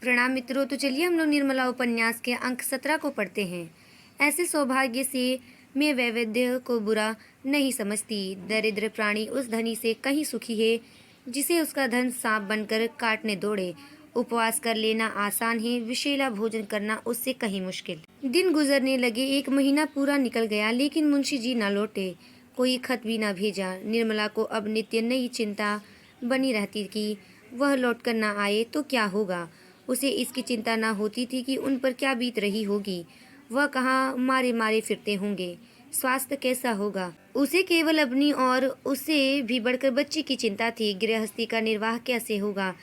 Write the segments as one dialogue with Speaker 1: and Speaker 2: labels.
Speaker 1: प्रणाम मित्रों। तो चलिए हम लोग निर्मला उपन्यास के अंक 17 को पढ़ते हैं। ऐसे सौभाग्य से मैं वैविध्य को बुरा नहीं समझती। दरिद्र प्राणी उस धनी से कहीं सुखी है जिसे उसका धन सांप बनकर काटने दौड़े। उपवास कर लेना आसान है, विषैला भोजन करना उससे कहीं मुश्किल। दिन गुजरने लगे, 1 महीना पूरा निकल गया, लेकिन मुंशी जी न लौटे। कोई खत भी न भेजा। निर्मला को अब नित्य नई चिंता बनी रहती कि वह लौटकर न आए तो क्या होगा। उसे इसकी चिंता न होती थी कि उन पर क्या बीत रही होगी। वह कहाँ मारे मारे फिरते होंगे, स्वास्थ्य कैसा होगा। उसे केवल अपनी और उससे भी बढ़कर बच्ची की चिंता थी। गृहस्थी का निर्वाह कैसे होगा,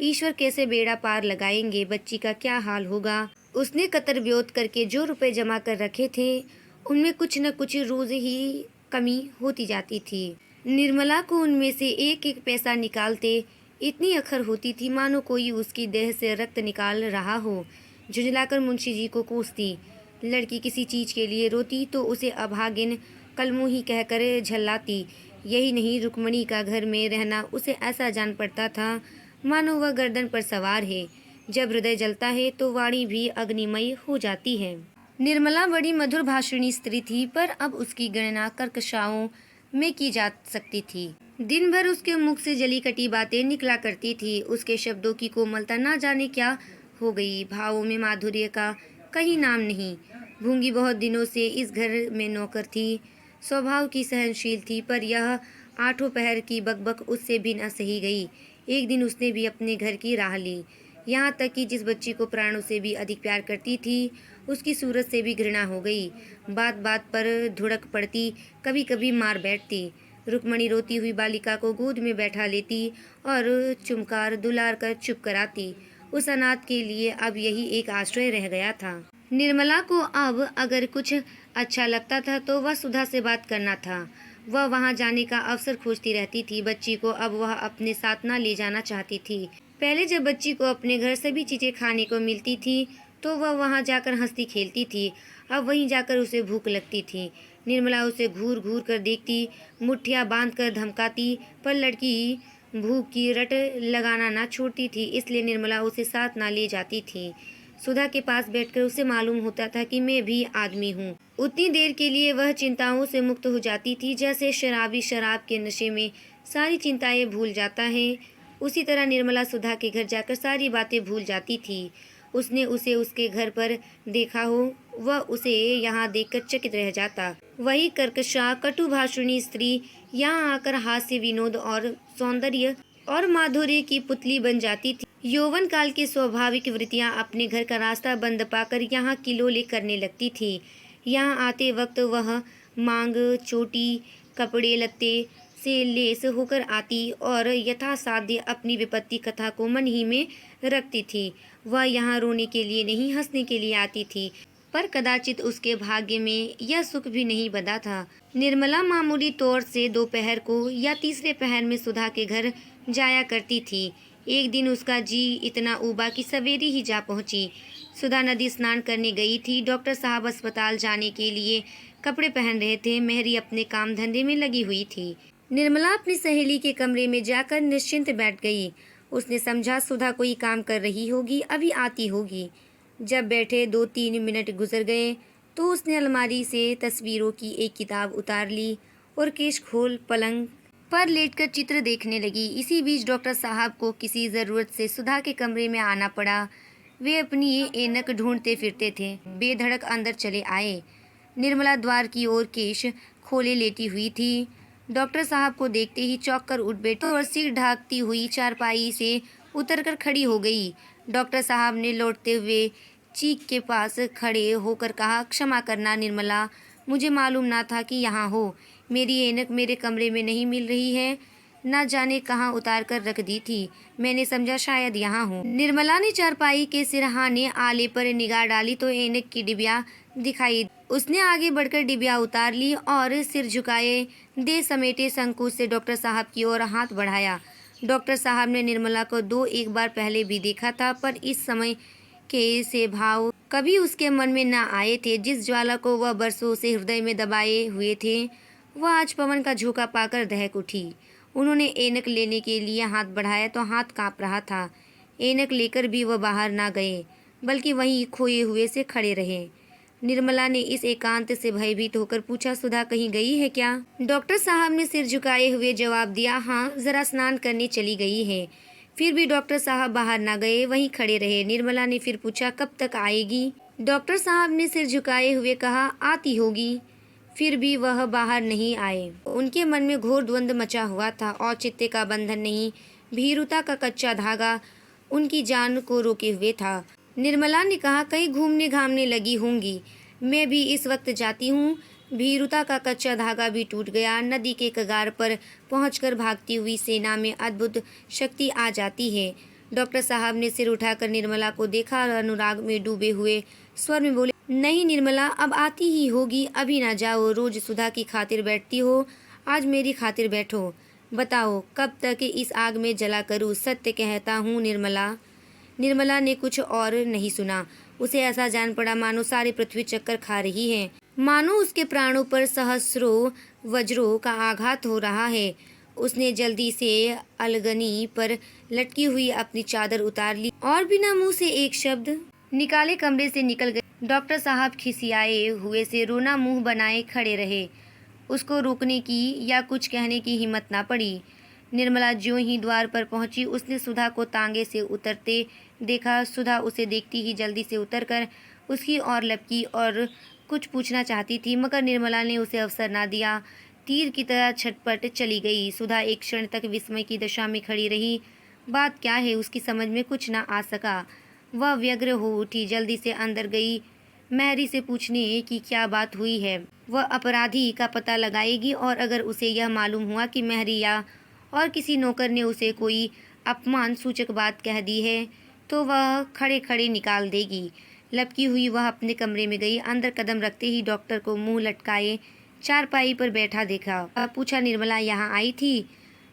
Speaker 1: ईश्वर कैसे बेड़ा पार लगाएंगे, बच्ची का क्या हाल होगा। उसने कतर ब्योत करके जो रुपए जमा कर रखे थे उनमें कुछ न कुछ रोज ही कमी होती जाती थी। निर्मला को उनमें से एक एक पैसा निकालते इतनी अखर होती थी मानो कोई उसकी देह से रक्त निकाल रहा हो। झुंझलाकर मुंशी जी को कोसती। लड़की किसी चीज के लिए रोती तो उसे अभागिन कलमुही कहकर झल्लाती। यही नहीं, रुक्मणी का घर में रहना उसे ऐसा जान पड़ता था मानो वह गर्दन पर सवार है। जब हृदय जलता है तो वाणी भी अग्निमय हो जाती है। निर्मला बड़ी मधुर भाषिणी स्त्री थी, पर अब उसकी गणना कर्कशाओं में की जा सकती थी। दिन भर उसके मुख से जली कटी बातें निकला करती थी। उसके शब्दों की कोमलता ना जाने क्या हो गई। भावों में माधुर्य का कहीं नाम नहीं। भूंगी बहुत दिनों से इस घर में नौकर थी, स्वभाव की सहनशील थी, पर यह आठों पहर की बकबक उससे भी न सही गई। एक दिन उसने भी अपने घर की राह ली। यहाँ तक कि जिस बच्ची को प्राणों से भी अधिक प्यार करती थी उसकी सूरत से भी घृणा हो गई। बात बात पर धुड़क पड़ती, कभी कभी मार बैठती। रुक्मणी रोती हुई बालिका को गोद में बैठा लेती और चुमकार दुलार कर चुप कराती। उस अनाथ के लिए अब यही एक आश्रय रह गया था। निर्मला को अब अगर कुछ अच्छा लगता था तो वह सुधा से बात करना था। वह वहां जाने का अवसर खोजती रहती थी। बच्ची को अब वह अपने साथ न ले जाना चाहती थी। पहले जब बच्ची को अपने घर सभी चीजें खाने को मिलती थी तो वह वहां जाकर हंसती खेलती थी। अब वहीं जाकर उसे भूख लगती थी। निर्मला उसे घूर घूर कर देखती, मुठ्ठियां बांध कर धमकाती, पर लड़की भूख की रट लगाना ना छोड़ती थी, इसलिए निर्मला उसे साथ ना ले जाती थी। सुधा के पास बैठकर उसे मालूम होता था कि मैं भी आदमी हूँ। उतनी देर के लिए वह चिंताओं से मुक्त हो जाती थी जैसे शराबी शराब के नशे में सारी चिंताएं भूल जाता है। उसी तरह निर्मला सुधा के घर जाकर सारी बातें भूल जाती थी। उसने उसे उसके घर पर देखा हो, वह उसे यहाँ देखकर चकित रह जाता। वही कर्कशा कटुभाषिणी स्त्री यहाँ आकर हास्य विनोद और सौंदर्य और माधुर्य की पुतली बन जाती थी। यौवन काल की स्वाभाविक वृत्तियां अपने घर का रास्ता बंद पाकर यहाँ किलोले करने लगती थी। यहाँ आते वक्त वह मांग चोटी कपड़े लत्ते से लेस होकर आती और यथासाध्य अपनी विपत्ति कथा को मन ही में रखती थी। वह यहाँ रोने के लिए नहीं, हंसने के लिए आती थी, पर कदाचित उसके भाग्य में यह सुख भी नहीं बंधा था। निर्मला मामूली तौर से दोपहर को या तीसरे पहर में सुधा के घर जाया करती थी। एक दिन उसका जी इतना उबा कि सवेरे ही जा पहुंची। सुधा नदी स्नान करने गई थी। डॉक्टर साहब अस्पताल जाने के लिए कपड़े पहन रहे थे। मेहरी अपने काम धंधे में लगी हुई थी। निर्मला अपनी सहेली के कमरे में जाकर निश्चिंत बैठ गई। उसने समझा सुधा कोई काम कर रही होगी, अभी आती होगी। जब बैठे 2-3 मिनट गुजर गए तो उसने अलमारी से तस्वीरों की एक किताब उतार ली और केश खोल पलंग पर लेटकर चित्र देखने लगी। इसी बीच डॉक्टर साहब को किसी ज़रूरत से सुधा के कमरे में आना पड़ा। वे अपनी ऐनक ढूंढते फिरते थे। बेधड़क अंदर चले आए। निर्मला द्वार की ओर केश खोले लेटी हुई थी। डॉक्टर साहब को देखते ही चौंक कर उठ बैठी और सिर ढांकती हुई चारपाई से उतरकर खड़ी हो गई। डॉक्टर साहब ने लौटते हुए चीक के पास खड़े होकर कहा, क्षमा करना निर्मला, मुझे मालूम ना था कि यहाँ हो। मेरी ऐनक मेरे कमरे में नहीं मिल रही है, न जाने कहाँ उतार कर रख दी थी। मैंने समझा शायद यहाँ हो। निर्मला ने चारपाई के सिरहाने आले पर निगाह डाली तो ऐनक की डिबिया दिखाई। उसने आगे बढ़कर डिबिया उतार ली और सिर झुकाए दे समेटे संकोच से डॉक्टर साहब की ओर हाथ बढ़ाया। डॉक्टर साहब ने निर्मला को 2-1 बार पहले भी देखा था, पर इस समय के से भाव कभी उसके मन में न आए थे। जिस ज्वाला को वह बरसों से हृदय में दबाए हुए थे, वह आज पवन का झोंका पाकर दहक उठी। उन्होंने ऐनक लेने के लिए हाथ बढ़ाया तो हाथ कांप रहा था। ऐनक लेकर भी वह बाहर ना गए, बल्कि वहीं खोए हुए से खड़े रहे। निर्मला ने इस एकांत से भयभीत होकर पूछा, सुधा कहीं गई है क्या? डॉक्टर साहब ने सिर झुकाए हुए जवाब दिया, हाँ, जरा स्नान करने चली गई है। फिर भी डॉक्टर साहब बाहर ना गए, वहीं खड़े रहे। निर्मला ने फिर पूछा, कब तक आएगी? डॉक्टर साहब ने सिर झुकाए हुए कहा, आती होगी। फिर भी वह बाहर नहीं आए। उनके मन में घोर द्वंद्व मचा हुआ था। औचित्य का बंधन नहीं, भीरुता का कच्चा धागा उनकी जान को रोके हुए था। निर्मला ने कहा, कहीं घूमने घामने लगी होंगी, मैं भी इस वक्त जाती हूँ। भीरुता का कच्चा धागा भी टूट गया। नदी के कगार पर पहुंचकर भागती हुई सेना में अद्भुत शक्ति आ जाती है। डॉक्टर साहब ने सिर उठाकर निर्मला को देखा और अनुराग में डूबे हुए स्वर में बोले, नहीं निर्मला, अब आती ही होगी, अभी ना जाओ। रोज सुधा की खातिर बैठती हो, आज मेरी खातिर बैठो। बताओ कब तक इस आग में जला करूँ? सत्य कहता हूँ निर्मला। निर्मला ने कुछ और नहीं सुना। उसे ऐसा जान पड़ा मानो सारी पृथ्वी चक्कर खा रही है, मानो उसके प्राणों पर सहस्रों वज्रों का आघात हो रहा है। उसने जल्दी से अलगनी पर लटकी हुई अपनी चादर उतार ली और बिना मुंह से एक शब्द निकाले कमरे से निकल गई। डॉक्टर साहब खिसियाए हुए से रोना मुंह बनाए खड़े रहे। उसको रोकने की या कुछ कहने की हिम्मत ना पड़ी। निर्मला ज्यों ही द्वार पर पहुंची, उसने सुधा को तांगे से उतरते देखा। सुधा उसे देखती ही जल्दी से उतरकर उसकी ओर लपकी और कुछ पूछना चाहती थी, मगर निर्मला ने उसे अवसर ना दिया। तीर की तरह छटपट चली गई। सुधा एक क्षण तक विस्मय की दशा में खड़ी रही। बात क्या है उसकी समझ में कुछ ना आ सका। वह व्यग्र हो उठी, जल्दी से अंदर गई महरी से पूछने की क्या बात हुई है। वह अपराधी का पता लगाएगी और अगर उसे यह मालूम हुआ कि महरी या और किसी नौकर ने उसे कोई अपमान सूचक बात कह दी है तो वह खड़े खड़े निकाल देगी। लपकी हुई वह अपने कमरे में गई। अंदर कदम रखते ही डॉक्टर को मुंह लटकाए चारपाई पर बैठा देखा। पूछा, निर्मला यहाँ आई थी?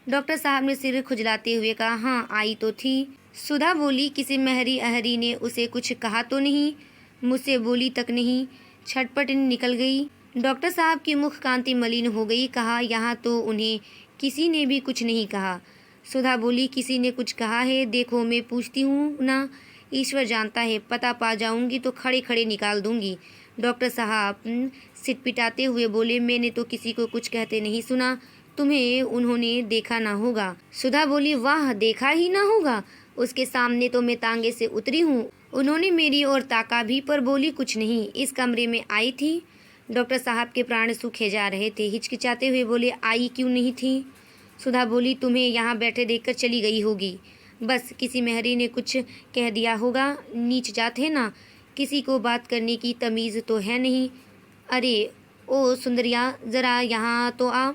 Speaker 1: डॉक्टर साहब ने सिर खुजलाते हुए कहा, हाँ आई तो थी। सुधा बोली, किसी महरी अहरी ने उसे कुछ कहा तो नहीं? मुझसे बोली तक नहीं। छटपट निकल गई। डॉक्टर साहब की मुख कांति मलिन हो गई। कहा, यहाँ तो उन्हें किसी ने भी कुछ नहीं कहा। सुधा बोली, किसी ने कुछ कहा है? देखो मैं पूछती हूँ ना, ईश्वर जानता है, पता पा जाऊंगी तो खड़े खड़े निकाल दूंगी। डॉक्टर साहब सिटपिटाते हुए बोले, मैंने तो किसी को कुछ कहते नहीं सुना, तुम्हें उन्होंने देखा ना होगा। सुधा बोली, वाह, देखा ही ना होगा, उसके सामने तो मैं तांगे से उतरी हूँ। उन्होंने मेरी ओर ताका भी पर बोली कुछ नहीं। इस कमरे में आई थी। डॉक्टर साहब के प्राण सूखे जा रहे थे। हिचकिचाते हुए बोले, आई क्यों नहीं थी? सुधा बोली, तुम्हें यहाँ बैठे देखकर चली गई होगी। बस किसी महरी ने कुछ कह दिया होगा। नीच जात है ना, किसी को बात करने की तमीज़ तो है नहीं। अरे ओ सुंदरिया, ज़रा यहाँ तो आ।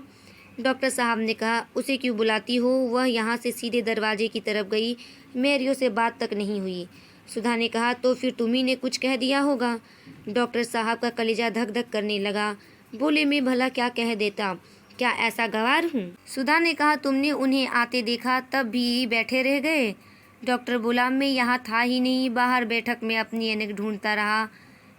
Speaker 1: डॉक्टर साहब ने कहा, उसे क्यों बुलाती हो? वह यहाँ से सीधे दरवाजे की तरफ गई, मैरियों से बात तक नहीं हुई। सुधा ने कहा, तो फिर तुम्ही ने कुछ कह दिया होगा। डॉक्टर साहब का कलेजा धक धक करने लगा। बोले, मैं भला क्या कह देता, क्या ऐसा गवार हूँ? सुधा ने कहा, तुमने उन्हें आते देखा तब भी बैठे रह गए? डॉक्टर बोला, मैं यहाँ था ही नहीं, बाहर बैठक में अपनी ऐनक ढूंढता रहा।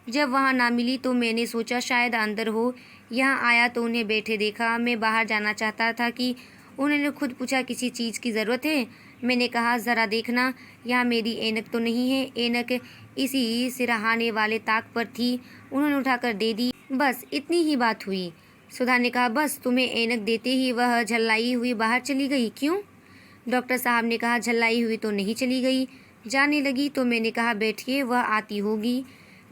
Speaker 1: जब वहाँ ना मिली तो मैंने सोचा शायद अंदर हो। यहाँ आया तो उन्हें बैठे देखा। मैं बाहर जाना चाहता था कि उन्होंने खुद पूछा, किसी चीज़ की ज़रूरत है? मैंने कहा, ज़रा देखना, यहाँ मेरी ऐनक तो नहीं है। ऐनक इसी सिरहाने वाले ताक पर थी, उन्होंने उठाकर दे दी। बस इतनी ही बात हुई। सुधा ने कहा, बस? तुम्हें ऐनक देते ही वह झल्लाई हुई बाहर चली गई, क्यों? डॉक्टर साहब ने कहा, झल्लाई हुई तो नहीं चली गई, जाने लगी तो मैंने कहा बैठिए, वह आती होगी।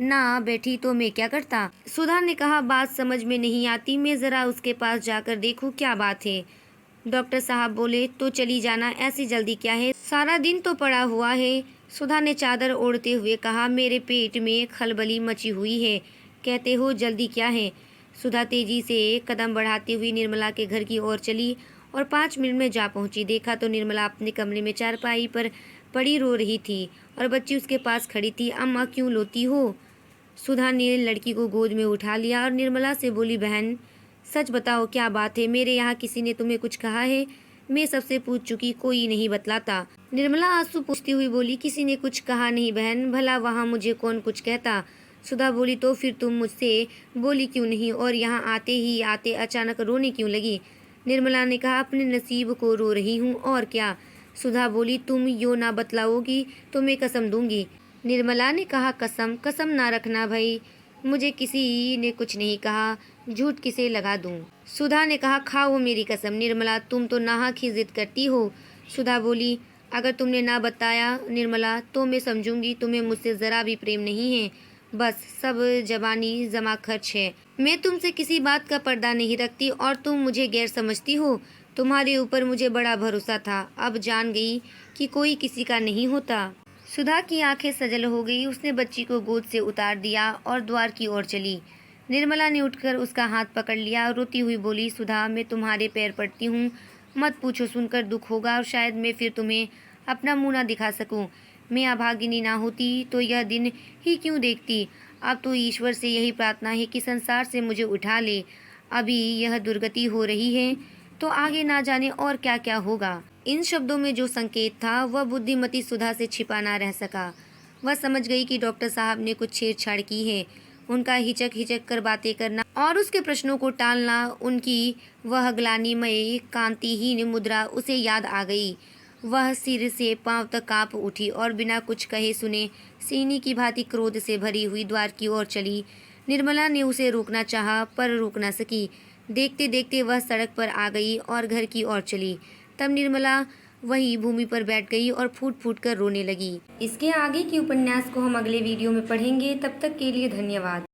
Speaker 1: ना बैठी तो मैं क्या करता? सुधा ने कहा, बात समझ में नहीं आती, मैं ज़रा उसके पास जाकर देखूं क्या बात है। डॉक्टर साहब बोले, तो चली जाना, ऐसी जल्दी क्या है, सारा दिन तो पड़ा हुआ है। सुधा ने चादर ओढ़ते हुए कहा, मेरे पेट में खलबली मची हुई है, कहते हो जल्दी क्या है? सुधा तेजी से कदम बढ़ाती हुई निर्मला के घर की ओर चली और 5 मिनट में जा पहुंची। देखा तो निर्मला अपने कमरे में चारपाई पर पड़ी रो रही थी और बच्ची उसके पास खड़ी थी। अम्मा क्यों रोती हो? सुधा ने लड़की को गोद में उठा लिया और निर्मला से बोली, बहन सच बताओ क्या बात है, मेरे यहाँ किसी ने तुम्हें कुछ कहा है? मैं सबसे पूछ चुकी, कोई नहीं बतलाता। निर्मला आंसू पूछती हुई बोली, किसी ने कुछ कहा नहीं बहन, भला वहाँ मुझे कौन कुछ कहता? सुधा बोली, तो फिर तुम मुझसे बोली क्यों नहीं और यहाँ आते ही आते अचानक रोने क्यों लगी? निर्मला ने कहा, अपने नसीब को रो रही हूँ और क्या। सुधा बोली, तुम यो ना बतलाओगी तो मैं कसम दूंगी। निर्मला ने कहा, कसम? कसम ना रखना भाई, मुझे किसी ने कुछ नहीं कहा, झूठ किसे लगा दूं। सुधा ने कहा, खाओ मेरी कसम। निर्मला, तुम तो नाहक ही जिद करती हो। सुधा बोली, अगर तुमने ना बताया निर्मला तो मैं समझूंगी तुम्हें मुझसे ज़रा भी प्रेम नहीं है, बस सब जबानी जमा खर्च है। मैं तुमसे किसी बात का पर्दा नहीं रखती और तुम मुझे गैर समझती हो। तुम्हारे ऊपर मुझे बड़ा भरोसा था, अब जान गई कि कोई किसी का नहीं होता। सुधा की आंखें सजल हो गई। उसने बच्ची को गोद से उतार दिया और द्वार की ओर चली। निर्मला ने उठकर उसका हाथ पकड़ लिया। रोती हुई बोली, सुधा मैं तुम्हारे पैर पड़ती हूँ, मत पूछो, सुनकर दुख होगा और शायद मैं फिर तुम्हें अपना मुंह ना दिखा सकूं। मैं अभागिनी ना होती तो यह दिन ही क्यों देखती। अब तो ईश्वर से यही प्रार्थना है कि संसार से मुझे उठा ले। अभी यह दुर्गति हो रही है तो आगे ना जाने और क्या क्या होगा। इन शब्दों में जो संकेत था वह बुद्धिमती सुधा से छिपा ना रह सका। वह समझ गई कि डॉक्टर साहब ने कुछ छेड़छाड़ की है। उनका हिचक हिचक कर बातें करना और उसके प्रश्नों को टालना, उनकी वह ग्लानिमय कांतिहीन मुद्रा उसे याद आ गई। वह सिर से पांव तक कांप उठी और बिना कुछ कहे सुने सीनी की भांति क्रोध से भरी हुई द्वार की ओर चली। निर्मला ने उसे रोकना चाहा पर रोक न सकी। देखते देखते वह सड़क पर आ गई और घर की ओर चली। तब निर्मला वहीं भूमि पर बैठ गई और फूट फूट कर रोने लगी। इसके आगे के उपन्यास को हम अगले वीडियो में पढ़ेंगे। तब तक के लिए धन्यवाद।